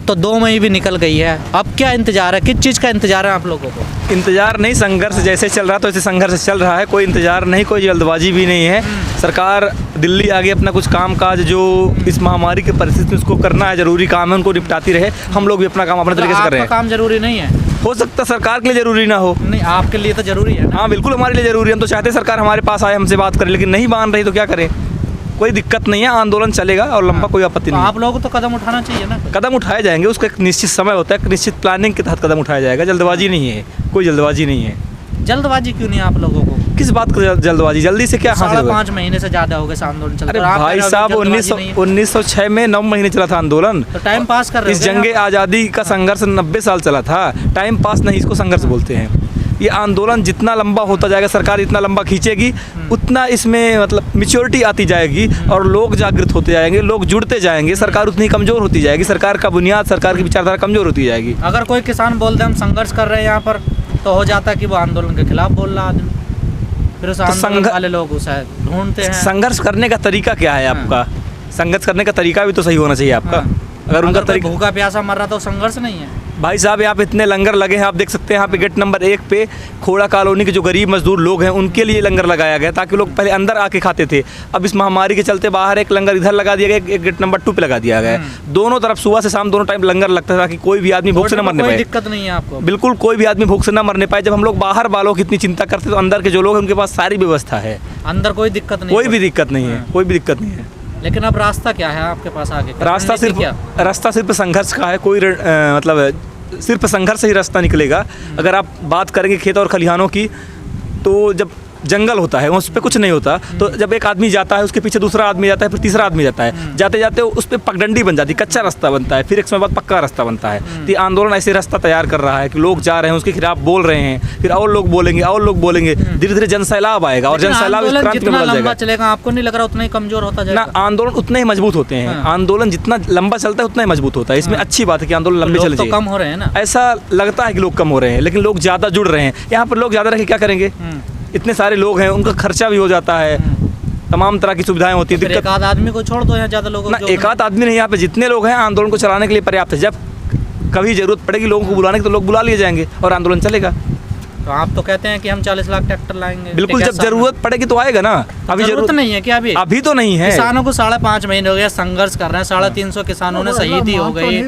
अब तो 2 मई भी निकल गई है, अब क्या इंतजार है, किस चीज़ का इंतजार है आप लोगों को? इंतजार नहीं, संघर्ष जैसे चल रहा तो ऐसे संघर्ष चल रहा है, कोई इंतजार नहीं, कोई जल्दबाजी भी नहीं है। सरकार दिल्ली आगे अपना कुछ काम काज जो इस महामारी की परिस्थिति में उसको करना है, जरूरी काम है, उनको निपटाती रहे। हम लोग भी अपना काम अपने तरीके से कर रहे हैं। काम जरूरी नहीं है? हो सकता सरकार के लिए जरूरी ना हो। नहीं, आपके लिए तो जरूरी है ना? हाँ बिल्कुल हमारे लिए जरूरी है। हम तो चाहते सरकार हमारे पास आए, हमसे बात करे, लेकिन नहीं मान रही तो क्या करें। कोई दिक्कत नहीं है, आंदोलन चलेगा और लंबा कोई आपत्ति तो नहीं है। आप लोगों को तो कदम उठाना चाहिए ना? कदम उठाए जाएंगे, उसका एक निश्चित समय होता है, एक निश्चित प्लानिंग के तहत कदम उठाया जाएगा। जल्दबाजी नहीं है, कोई जल्दबाजी नहीं है। जल्दबाजी क्यों नहीं है आप लोगों को? किस बात का जल्दबाजी? जल्दी से क्या हासिल होगा? 5.5 महीने से ज्यादा हो गए इस आंदोलन चल अरे रहा है। भाई साहब 1906 में 9 महीने चला था आंदोलन। तो टाइम पास कर रहे इस जंगे आज़ादी का संघर्ष 90 साल चला था। टाइम पास नहीं, इसको संघर्ष बोलते हैं। ये आंदोलन जितना लंबा होता जाएगा, सरकार इतना लंबा खींचेगी, उतना इसमें मतलब मैच्योरिटी आती जाएगी और लोग जागृत होते जाएंगे, लोग जुड़ते जाएंगे, सरकार उतनी कमज़ोर होती जाएगी, सरकार का बुनियाद, सरकार की विचारधारा कमज़ोर होती जाएगी। अगर कोई किसान बोल दे हम संघर्ष कर रहे हैं यहाँ पर, तो हो जाता है कि वो आंदोलन के खिलाफ बोल रहा आदमी, फिर उस आंदोलन वाले लोग उसे ढूंढते हैं। संघर्ष करने का तरीका क्या है आपका? संघर्ष करने का तरीका भी तो सही होना चाहिए आपका। अगर उनका तरीका भूखा प्यासा मर रहा तो संघर्ष नहीं है भाई साहब। यहाँ पे इतने लंगर लगे हैं, आप देख सकते हैं। यहाँ पे गेट नंबर 1 पे खोड़ा कॉलोनी के जो गरीब मजदूर लोग हैं उनके लिए लंगर लगाया गया, ताकि लोग पहले अंदर आके खाते थे। अब इस महामारी के चलते बाहर एक लंगर इधर लगा दिया गया, एक गेट नंबर 2 पे लगा दिया गया। दोनों तरफ सुबह से शाम दोनों टाइम लंगर लगता है, ताकि कोई भी आदमी भूख से न मरने पाए। दिक्कत नहीं है आपको? बिल्कुल कोई भी आदमी भूख से न मरने पाए। जब हम लोग बाहर वालों की इतनी चिंता करते तो अंदर के जो लोग हैं उनके पास सारी व्यवस्था है। अंदर कोई दिक्कत नहीं? कोई भी दिक्कत नहीं है, कोई भी दिक्कत नहीं है। लेकिन अब रास्ता क्या है आपके पास आगे? रास्ता सिर्फ संघर्ष का है। कोई मतलब सिर्फ संघर्ष से ही रास्ता निकलेगा। अगर आप बात करेंगे खेत और खलिहानों की, तो जब जंगल होता है उस पर कुछ नहीं होता, तो जब एक आदमी जाता है उसके पीछे दूसरा आदमी जाता है, फिर तीसरा आदमी जाता है, जाते जाते उस पर पगडंडी बन जाती है, कच्चा रास्ता बनता है, फिर एक समय बाद पक्का रास्ता बनता है। तो ये आंदोलन ऐसे रास्ता तैयार कर रहा है कि लोग जा रहे हैं, उसके खिलाफ बोल रहे हैं, फिर और लोग बोलेंगे और लोग बोलेंगे, धीरे धीरे जनसैलाब आएगा और जनसैलाब इस क्रांति में बदल जाएगा। चलेगा आपको नहीं लग रहा उतना ही कमजोर होता जाएगा? ना, आंदोलन उतने ही मजबूत होते हैं। आंदोलन जितना लंबा चलता है उतना ही मजबूत होता है। इसमें अच्छी बात है कि आंदोलन लंबे चले। तो कम हो रहे हैं ना? ऐसा लगता है कि लोग कम हो रहे हैं, लेकिन लोग ज़्यादा जुड़ रहे हैं। यहाँ पर लोग ज़्यादा रह के क्या करेंगे? इतने सारे लोग हैं, उनका खर्चा भी हो जाता है, तमाम तरह की सुविधाएं होती है। एक आध आदमी को छोड़ दो, यहाँ ज़्यादा लोग ना, एक आध आदमी नहीं, यहाँ पे जितने लोग हैं आंदोलन को चलाने के लिए पर्याप्त है। जब कभी जरूरत पड़ेगी लोगों को बुलाने की, तो लोग बुला लिए जाएंगे और आंदोलन चलेगा। तो आप तो कहते हैं कि हम 40 लाख ट्रैक्टर लाएंगे। बिल्कुल, जब जरूरत पड़ेगी तो आएगा ना। अभी जरूरत नहीं है क्या? अभी तो नहीं है। किसानों को 5.5 महीने हो गया संघर्ष कर रहे हैं, 350 किसानों ने शहीदी हो गई,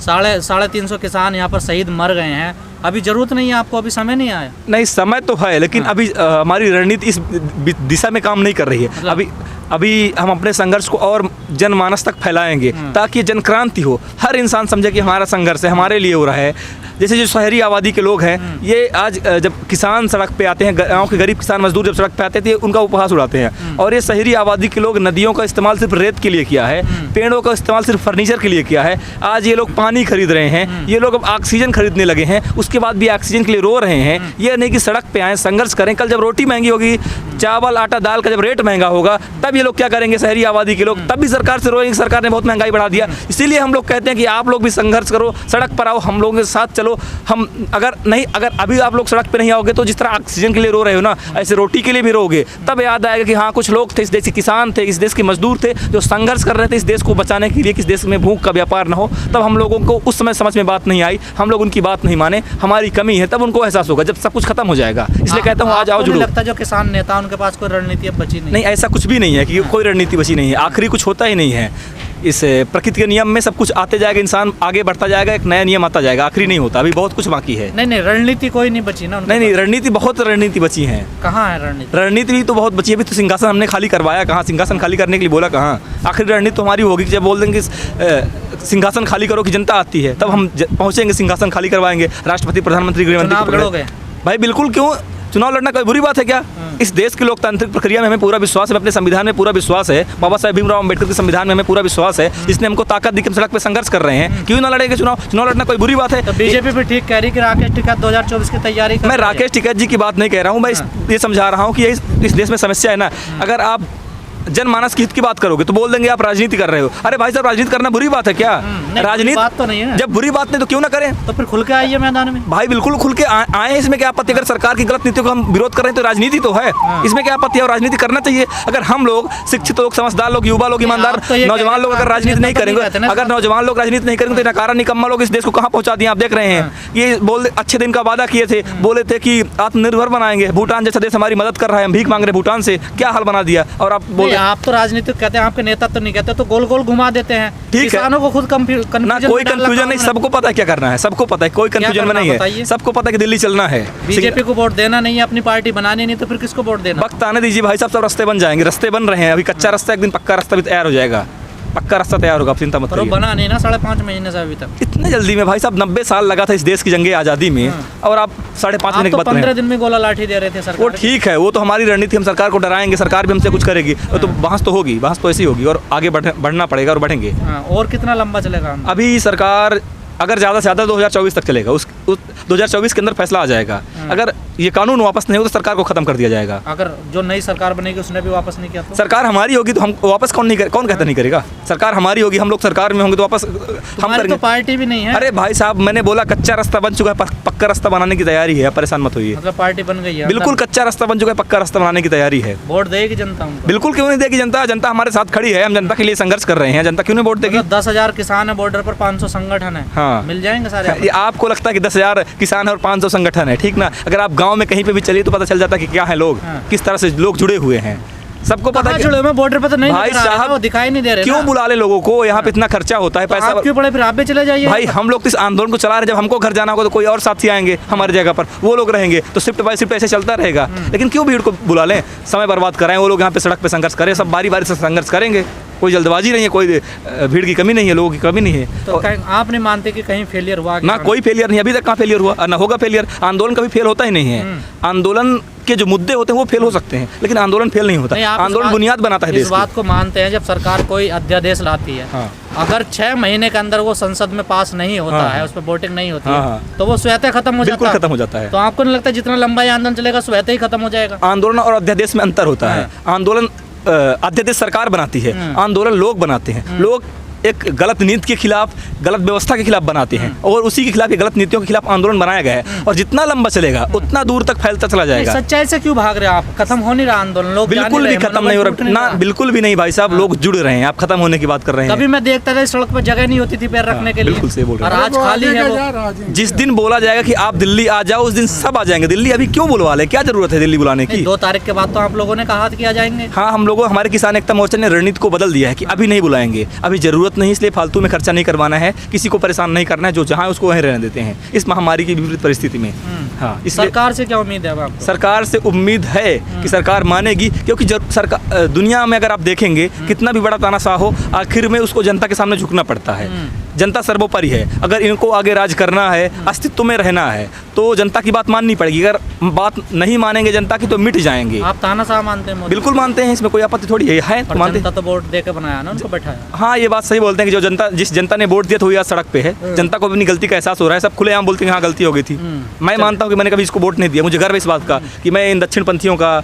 350 किसान यहाँ पर शहीद मर गए हैं। अभी जरूरत नहीं है आपको? अभी समय नहीं आया? नहीं, समय तो है, लेकिन अभी हमारी रणनीति इस दिशा में काम नहीं कर रही है। अभी हम अपने संघर्ष को और जनमानस तक फैलाएंगे, ताकि जन क्रांति हो, हर इंसान समझे कि हमारा संघर्ष है, हमारे लिए हो रहा है। जैसे जो शहरी आबादी के लोग हैं, ये आज जब किसान सड़क पे आते हैं, गाँव के गरीब किसान मजदूर जब सड़क पे आते थे, उनका उपहास उड़ाते हैं। और ये शहरी आबादी के लोग नदियों का इस्तेमाल सिर्फ रेत के लिए किया है, पेड़ों का इस्तेमाल सिर्फ फर्नीचर के लिए किया है। आज ये लोग पानी खरीद रहे हैं, ये लोग अब ऑक्सीजन खरीदने लगे हैं, उसके बाद भी ऑक्सीजन के लिए रो रहे हैं। ये नहीं कि सड़क पे आए, संघर्ष करें। कल जब रोटी महंगी होगी, चावल आटा दाल का जब रेट महंगा होगा, तब ये लोग क्या करेंगे? शहरी आबादी के लोग तब भी सरकार से रोएंगे, सरकार ने बहुत महंगाई बढ़ा दिया। इसीलिए हम लोग कहते हैं कि आप लोग भी संघर्ष करो, सड़क पर आओ, हम लोगों के साथ चलो। हम अगर अभी आप लोग सड़क पे नहीं आओगे, तो जिस तरह ऑक्सीजन के लिए रो रहे हो ना, ऐसे रोटी के लिए भी रोगे। तब याद आएगा कि हाँ, कुछ लोग थे, इस देश के किसान थे, इस देश के मजदूर थे, जो संघर्ष कर रहे थे इस देश को बचाने के लिए, कि इस देश में भूख का व्यापार ना हो। तब हम लोगों को उस समय समझ में बात नहीं आई, हम लोग उनकी बात नहीं माने, हमारी कमी है। तब उनको एहसास होगा जब सब कुछ खत्म हो जाएगा। इसलिए कहता हूँ आज आओ, जुड़ो। लगता है जो किसान नेता उनके पास कोई रणनीति अब बची नहीं? नहीं, ऐसा कुछ भी नहीं है कि कोई रणनीति बची नहीं है। आखिरी कुछ होता ही नहीं है। इस प्रकृति के नियम में सब कुछ आते जाएगा, इंसान आगे बढ़ता जाएगा, एक नया नियम आता जाएगा, आखिरी नहीं होता। अभी बहुत कुछ बाकी है। नहीं, रणनीति कोई नहीं बची ना? नहीं, रणनीति बहुत रणनीति बची है। कहाँ है रणनीति? रणनीति भी तो बहुत बची है। अभी तो सिंहासन हमने खाली करवाया, कहाँ सिंहासन खाली करने के लिए बोला? कहाँ? आखिर रणनीति तो हमारी होगी कि जब बोल देंगे सिंहासन खाली करो कि जनता आती है, तब हम पहुँचेंगे, सिंहासन खाली करवाएंगे। राष्ट्रपति, प्रधानमंत्री, गृहमंत्री। भाई बिल्कुल, क्यों? चुनाव लड़ना कोई बुरी बात है क्या? इस देश की लोकतांत्रिक प्रक्रिया में हमें पूरा विश्वास है, अपने संविधान में पूरा विश्वास है, बाबा साहेब भीमराव अम्बेडकर के संविधान में हमें पूरा विश्वास है, जिसने हमको ताकत दी कि हम सड़क पे संघर्ष कर रहे हैं। क्यों ना लड़ेंगे चुनाव? चुनाव लड़ना कोई बुरी बात है? तो बीजेपी भी ठीक कह रही कि राकेश टिकैत 2024 की तैयारी कर। मैं राकेश टिकैत जी की बात नहीं कह रहा हूँ, मैं ये समझा रहा हूँ कि इस देश में समस्या है ना। अगर आप जनमानस की हित की बात करोगे तो बोल देंगे आप राजनीति कर रहे हो। अरे भाई साहब, राजनीति करना बुरी बात है क्या? बुरी बात तो नहीं है। जब बुरी बात नहीं तो क्यों ना करें? तो फिर खुल के आइए मैदान में। भाई बिल्कुल खुल के आए, इसमें क्या आपत्ति? अगर सरकार की गलत नीतियों का हम विरोध कर रहे हैं तो राजनीति तो है, इसमें क्या आपत्ति है? और राजनीति करना चाहिए। अगर हम लोग शिक्षित लोग, समझदार लोग, युवा लोग, ईमानदार नौजवान लोग अगर राजनीति नहीं करेंगे, अगर नौजवान लोग राजनीति नहीं करेंगे तो नकारा निकम्मा लोग इस देश को कहाँ पहुंचा दिए आप देख रहे हैं। ये बोल अच्छे दिन का वादा किए थे, बोले थे कि आत्मनिर्भर बनाएंगे, भूटान जैसा देश हमारी मदद कर रहा है, हम भीख मांग रहे भूटान से, क्या हाल बना दिया। और आप बोल, आप तो राजनीतिक कहते हैं, आपके नेता तो नहीं कहते, तो गोल गोल घुमा देते हैं। ठीक है, किसानों को खुद ना कोई कंफ्यूजन नहीं, सबको पता है क्या करना है, सबको पता है, कोई कंफ्यूजन में नहीं है, सबको पता है कि दिल्ली चलना है। बीजेपी को वोट देना नहीं है, अपनी पार्टी बनानी नहीं, तो फिर किसको वोट देना? वक्त आने दीजिए भाई साहब, सब रास्ते बन जाएंगे, रास्ते बन रहे हैं, अभी कच्चा रास्ता, एक दिन पक्का रास्ता भी तैयार हो जाएगा, पक्का रास्ता तैयार होगा, आप चिंता मत करिए। बना नहीं ना 5.5 महीने से अभी तक। इतने जल्दी में भाई साहब, 90 साल लगा था इस देश की जंगे आज़ादी में, और आप 5.5 महीने के बाद 15 दिन में गोला लाठी दे रहे थे सरकार। वो ठीक है, वो तो हमारी रणनीति, हम सरकार को डराएंगे, सरकार भी हमसे कुछ करेगी, तो बहस तो होगी, बहस तो ऐसी होगी, और आगे बढ़ना पड़ेगा और बढ़ेंगे। और कितना लंबा चलेगा? अभी सरकार अगर ज़्यादा से ज़्यादा 2024 तक चलेगा, उस 2024 के अंदर फैसला आ जाएगा। अगर ये कानून वापस नहीं हो तो सरकार को खत्म कर दिया जाएगा। अगर जो नई सरकार बनेगी उसने भी वापस नहीं किया तो? सरकार हमारी होगी तो हम वापस कौन कहता नहीं करेगा? सरकार हमारी होगी, हम लोग सरकार में होंगे तो वापस हम करेंगे। तो पार्टी भी नहीं है। अरे भाई साहब, मैंने बोला कच्चा रास्ता बन चुका है, पक्का रास्ता बनाने की तैयारी है, परेशान मत होइए। मतलब पार्टी बन गई है? बिल्कुल कच्चा रास्ता बन चुका है, पक्का रास्ता बनाने की तैयारी है। वोट देगी जनता? बिल्कुल क्यों नहीं देगी जनता? जनता हमारे साथ खड़ी है, हम जनता के लिए संघर्ष कर रहे हैं, जनता क्यों नहीं वोट देगी? 10,000 किसान है बॉर्डर पर, 500 संगठन है। हाँ, मिल जाएंगे सारे। आपको लगता है कि 10,000 किसान है और 500 संगठन है, ठीक ना? अगर आप गांव में कहीं पे भी चलिए तो पता चल जाता है कि क्या है लोग, किस तरह से लोग जुड़े हुए हैं, सबको पता है। जुड़े हुए बॉर्डर पर तो नहीं भाई साहब, दिखाई नहीं दे रहे। क्यों बुला ले लोगों को? यहाँ पे इतना खर्चा होता है, पैसा आप क्यों पड़े? फिर आप भी चले जाइए। भाई हम लोग तो इस आंदोलन को चला रहे हैं, जब हमको घर जाना होगा तो कोई और साथी आएंगे हमारी जगह पर, वो लोग रहेंगे, तो शिफ्ट बाय शिफ्ट ऐसे चलता रहेगा। लेकिन क्यों भीड़ को बुला लें, समय बर्बाद कराएं? वो लोग यहाँ पे सड़क पे संघर्ष करें, सब बारी बारी से संघर्ष करेंगे, कोई जल्दबाजी नहीं है, कोई भीड़ की कमी नहीं है, लोगों की कमी नहीं है। तो आप नहीं मानते कि कहीं फेलियर हुआ? ना, कोई फेलियर नहीं, अभी तक कहाँ फेलियर हुआ, ना होगा फेलियर। आंदोलन कभी फेल होता ही नहीं है। आंदोलन के जो मुद्दे होते हैं वो फेल हो सकते हैं, लेकिन आंदोलन फेल नहीं होता। आंदोलन बुनियाद बनाता है देश की। इस बात को मानते हैं, जब सरकार कोई अध्यादेश लाती है, अगर 6 महीने के अंदर वो संसद में पास नहीं होता है, उस पर वोटिंग नहीं होती है, तो वो स्वतः खत्म हो जाता है। बिल्कुल खत्म हो जाता है। तो आपको नहीं लगता जितना लंबा ये आंदोलन चलेगा स्वतः ही खत्म हो जाएगा? आंदोलन और अध्यादेश में अंतर होता है। आंदोलन अध्यादेश सरकार बनाती है, आंदोलन लोग बनाते हैं। लोग एक गलत नीति के खिलाफ, गलत व्यवस्था के खिलाफ बनाते हैं, और उसी के खिलाफ, ये गलत नीतियों के खिलाफ आंदोलन बनाया गया है, और जितना लंबा चलेगा उतना दूर तक फैलता चला जाएगा। सच्चाई से क्यों भाग रहे हैं आप? खत्म हो नहीं रहा आंदोलन? लोग बिल्कुल भी खत्म नहीं हो रहा ना, बिल्कुल भी नहीं भाई साहब, लोग जुड़ रहे हैं। आप खत्म होने की बात कर रहे हैं? कभी मैं देखता था सड़क पर जगह नहीं होती थी पैर रखने के लिए। बिल्कुल सही बोल रहे हैं। और आज खाली है वो। जिस दिन बोला जाएगा कि आप दिल्ली आ जाओ, उस दिन सब आ जाएंगे दिल्ली। अभी क्यों बुलवा ले, क्या जरूरत है दिल्ली बुलाने की? 2 तारीख के बाद तो आप लोगों ने कहा था कि आ जाएंगे। हाँ, हम लोगों, हमारे किसान एकता मोर्चा ने रणनीति को बदल दिया है कि अभी नहीं बुलाएंगे, अभी जरूरत नहीं, इसलिए फालतू में खर्चा नहीं करवाना है, किसी को परेशान नहीं करना है, जो जहाँ उसको वहीं रहने देते हैं इस महामारी की विपरीत परिस्थिति में। हाँ, सरकार से क्या उम्मीद है आपको? सरकार से उम्मीद है कि सरकार मानेगी, क्योंकि सरकार, दुनिया में अगर आप देखेंगे कितना भी बड़ा तानाशाह हो, आखिर में उसको जनता के सामने झुकना पड़ता है। जनता सर्वोपरि है। अगर इनको आगे राज करना है, अस्तित्व में रहना है, तो जनता की बात माननी पड़ेगी। अगर बात नहीं मानेंगे जनता की तो मिट जाएंगे। आप तानाशाह मानते हैं? बिल्कुल मानते हैं, इसमें कोई आपत्ति थोड़ी है। तो मानते जनता तो वोट दे के बनाया ना, उनको बैठाया। हाँ, ये बात सही बोलते हैं कि जो जनता, जिस जनता ने वोट दिया तो आज सड़क पे है, जनता को अपनी गलती का एहसास हो रहा है, सब खुलेआम बोलते हैं हाँ गलती हो गई थी। मैं मानता हूँ कि मैंने कभी इसको वोट नहीं दिया, मुझे गर्व है इस बात का कि मैं इन दक्षिणपंथियों का,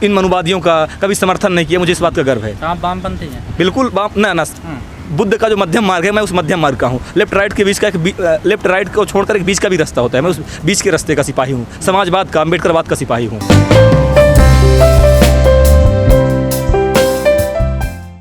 इन मनुवादियों का कभी समर्थन नहीं किया, मुझे इस बात का गर्व है। आप वामपंथी हैं? बिल्कुल ना, बुद्ध का जो मध्यम मार्ग है, मैं उस मध्यम मार्ग का हूँ। लेफ्ट राइट के बीच का लेफ्ट राइट को छोड़कर एक बीच का भी रास्ता होता है, मैं उस बीच के रास्ते का सिपाही हूँ। समाजवाद का, अम्बेडकरवाद का सिपाही हूँ।